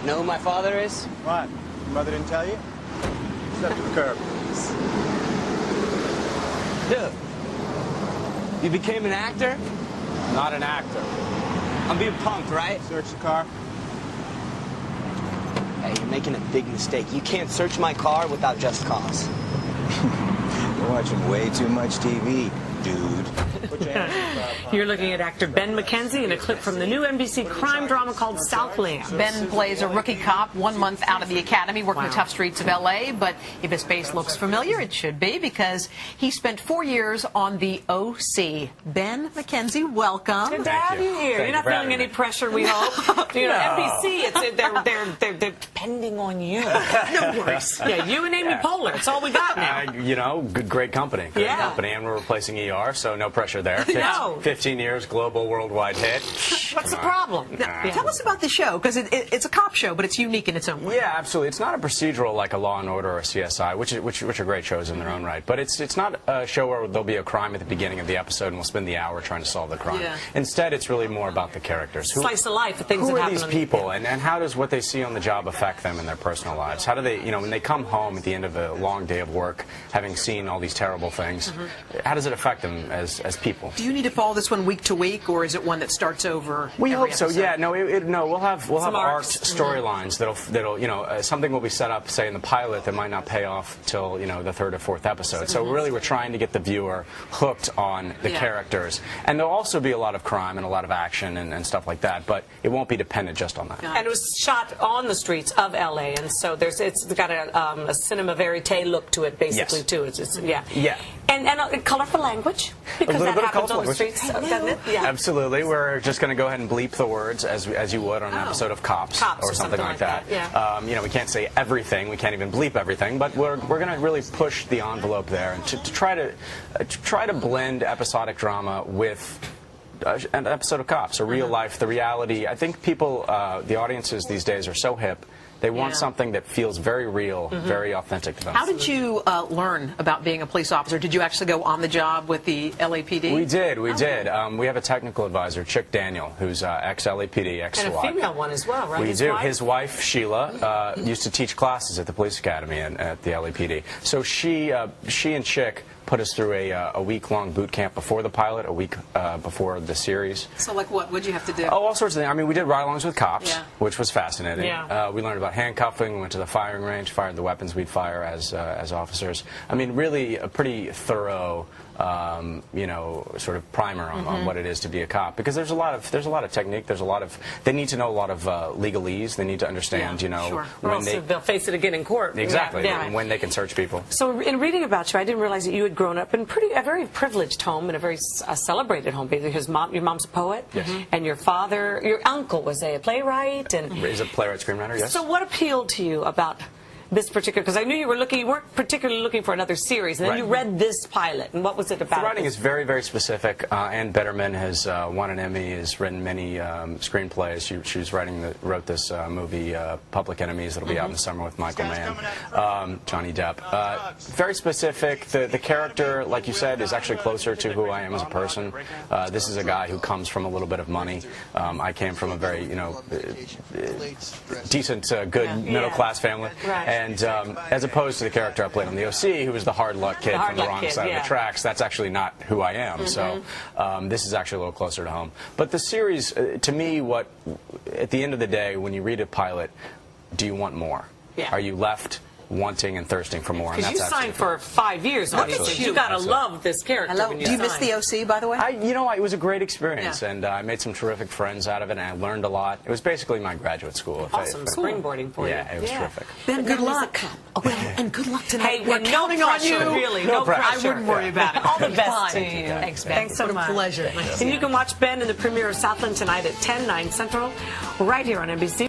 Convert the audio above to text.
Know who my father is? What? Your mother didn't tell you? Step to the curb. Dude, you became an actor? Not an actor. I'm being punked, right? Search the car. Hey, you're making a big mistake. You can't search my car without just cause. You're watching way too much TV, dude. You're looking at actor Ben Mckenzie in a clip from the new NBC crime drama called Southland. Ben plays a rookie cop 1 month out of the academy working the tough streets of L.A., but if his face looks familiar, it should be, because he spent 4 years on the O.C. Ben Mckenzie, welcome. Good to have you here. You're not feeling any pressure, we hope. You know, NBC, they're depending on you. No worries. Yeah, you and Amy Poehler. It's all we got now. You know, great company. Great company, and we're replacing ER, so no pressure there. 15 years, global, worldwide hit. What's the problem? Now, tell us about the show, because it's a cop show, but it's unique in its own way. Yeah, absolutely. It's not a procedural like a Law and Order or a CSI, which are great shows in their own right. But it's not a show where there'll be a crime at the beginning of the episode and we'll spend the hour trying to solve the crime. Yeah. Instead, it's really more about the characters. Slice of life, the things that happen. Who are these people, and how does what they see on the job affect them in their personal lives? How do they, when they come home at the end of a long day of work, having seen all these terrible things, how does it affect them as people? Do you need to follow this one week to week, or is it one that starts over? We hope so. episode? Yeah. No. We'll have arcs. storylines that'll something will be set up, say in the pilot, that might not pay off till the third or fourth episode. So really, we're trying to get the viewer hooked on the characters, and there'll also be a lot of crime and a lot of action and stuff like that. But it won't be dependent just on that. And it was shot on the streets of LA, and so it's got a cinema verite look to it, basically too. It's and colorful language, because that happens on the streets, doesn't it? Yeah. Absolutely. We're just going to go ahead and bleep the words as you would on an episode of Cops or something like that. Yeah. We can't say everything. We can't even bleep everything, but we're going to really push the envelope there and to try to blend episodic drama with an episode of Cops, or real life, the reality. I think people, the audiences these days are so hip. They want something that feels very real, very authentic to them. How did you learn about being a police officer? Did you actually go on the job with the LAPD? We did. We have a technical advisor, Chick Daniel, who's ex-LAPD, ex-SWAT. And a female one as well, right? We do. His wife, Sheila, used to teach classes at the police academy and at the LAPD. So she and Chick put us through a week-long boot camp before the pilot, a week before the series. So, like what? What did you have to do? Oh, all sorts of things. I mean, we did ride-alongs with cops, which was fascinating. Yeah. We learned about handcuffing. We went to the firing range, fired the weapons we'd fire as officers. I mean, really a pretty thorough, sort of primer on what it is to be a cop. Because there's a lot of technique. They need to know a lot of legalese. They need to understand, when they'll face it again in court. Exactly. And when they can search people. So, in reading about you, I didn't realize that you had grown up in a very privileged home, in a very celebrated home. Because your mom's a poet, and your uncle was a playwright, and is a playwright, screenwriter. Yes. So, what appealed to you about this particular? Because I knew you weren't particularly looking for another series, and then you read this pilot, and what was it about? The writing is very, very specific. Ann Betterman has won an Emmy, has written many screenplays. She wrote this movie, Public Enemies, that'll be out in the summer with Michael Mann, Johnny Depp. Very specific. The character, like you said, is actually closer to who I am as a person. This is a guy who comes from a little bit of money. I came from a very, decent, good middle-class family. And as opposed to the character I played on the OC, who was the hard luck kid from the wrong side of the tracks, that's actually not who I am. So this is actually a little closer to home. But the series, to me, at the end of the day, when you read a pilot, do you want more? Are you left wanting and thirsting for more? Because you signed for 5 years on it, so you gotta love this character. Do you miss the OC, by the way? It was a great experience, and I made some terrific friends out of it, and I learned a lot. It was basically my graduate school. Awesome springboarding for you. Yeah, it was terrific. Ben, good luck. And good luck tonight. Hey, we're counting on you. Really, no pressure. I wouldn't worry about it. All the best to you. Thanks, Ben. Thanks so much. What a pleasure. And you can watch Ben in the premiere of Southland tonight at 10, 9 Central, right here on NBC.